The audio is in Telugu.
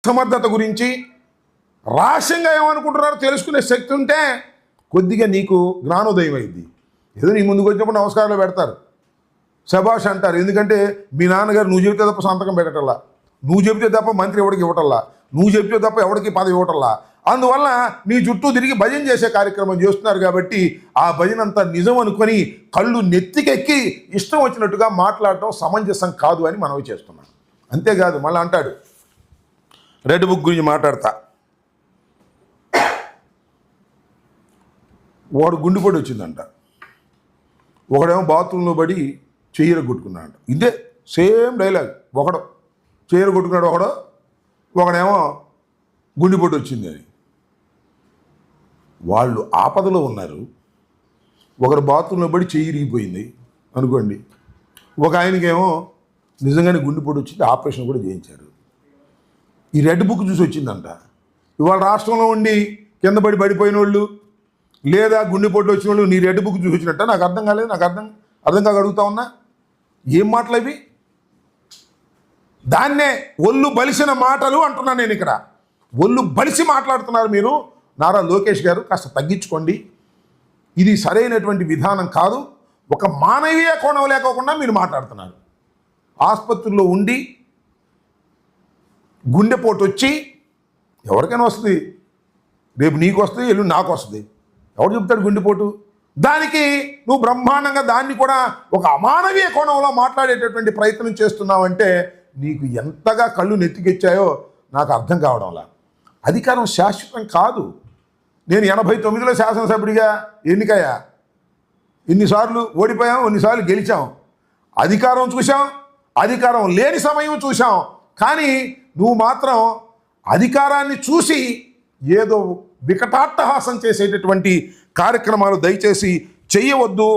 సమర్థత గురించి రహస్యంగా ఏమనుకుంటున్నారో తెలుసుకునే శక్తి ఉంటే కొద్దిగా నీకు జ్ఞానోదయం అయింది. ఏదో నీ ముందుకు వచ్చినప్పుడు నమస్కారాలు పెడతారు, శభాష్ అంటారు. ఎందుకంటే మీ నాన్నగారు నువ్వు చెబితే తప్ప సంతకం పెట్టటల్లా, నువ్వు చెబితే తప్ప మంత్రి ఎవడికి ఇవ్వటల్లా, నువ్వు చెబితే తప్ప ఎవడికి పదవి ఇవ్వటల్లా. అందువల్ల నీ చుట్టూ తిరిగి భజన చేసే కార్యక్రమం చేస్తున్నారు కాబట్టి ఆ భజన అంతా నిజం అనుకొని కళ్ళు నెత్తికెక్కి ఇష్టం వచ్చినట్టుగా మాట్లాడటం సమంజసం కాదు అని మనవి చేస్తున్నాను. అంతేకాదు మళ్ళీ అంటాడు, రెడ్ బుక్ గురించి మాట్లాడతా, వాడు గుండెపోటు వచ్చిందంట, ఒకడేమో బాత్రూంలో పడి చెయ్యర కొట్టుకున్నాడు. ఇదే సేమ్ డైలాగ్. ఒకడు చెయ్యర కొట్టుకున్నాడు, ఒకడేమో గుండెపోటు వచ్చింది అని. వాళ్ళు ఆపదలో ఉన్నారు. ఒకరు బాత్రూంలో పడి చెయ్యి ఇరిగిపోయింది అనుకోండి, ఒక ఆయనకేమో నిజంగానే గుండెపోటు వచ్చింది, ఆపరేషన్ కూడా చేయించారు. ఈ రెడ్ బుక్ చూసి వచ్చిందంట. ఇవాళ రాష్ట్రంలో ఉండి కింద పడిపోయిన వాళ్ళు లేదా గుండెపోటు వచ్చిన వాళ్ళు నీ రెడ్ బుక్ చూసి వచ్చినట్ట? నాకు అర్థం కాలేదు. నాకు అర్థం కాక అడుగుతా ఉన్నా, ఏం మాటలు అవి? దాన్నే ఒళ్ళు బలిసిన మాటలు అంటున్నాను నేను ఇక్కడ. ఒళ్ళు బలిసి మాట్లాడుతున్నారు మీరు. నారా లోకేష్ గారు కాస్త తగ్గించుకోండి. ఇది సరైనటువంటి విధానం కాదు. ఒక మానవీయ కోణం లేకోకుండా మీరు మాట్లాడుతున్నారు. ఆసుపత్రిలో ఉండి గుండెపోటు వచ్చి ఎవరికైనా వస్తుంది, రేపు నీకు వస్తుంది, ఎల్లుండి నాకు వస్తుంది. ఎవరు చెప్తాడు గుండెపోటు? దానికి నువ్వు బ్రహ్మాండంగా దాన్ని కూడా ఒక అమానవీయ కోణంలో మాట్లాడేటటువంటి ప్రయత్నం చేస్తున్నావంటే నీకు ఎంతగా కళ్ళు నెత్తికెచ్చాయో నాకు అర్థం కావడంలా. అధికారం శాశ్వతం కాదు. నేను 89లో శాసనసభ్యుడిగా ఎన్నికయ్యా. ఇన్నిసార్లు ఓడిపోయాం, ఎన్నిసార్లు గెలిచాం. అధికారం చూసాం, అధికారం లేని సమయం చూసాం. కానీ నువ్వు మాత్రం అధికారాన్ని చూసి ఏదో వికటాట్టహాసం చేసేటటువంటి కార్యక్రమాలు దయచేసి చెయ్యవద్దు.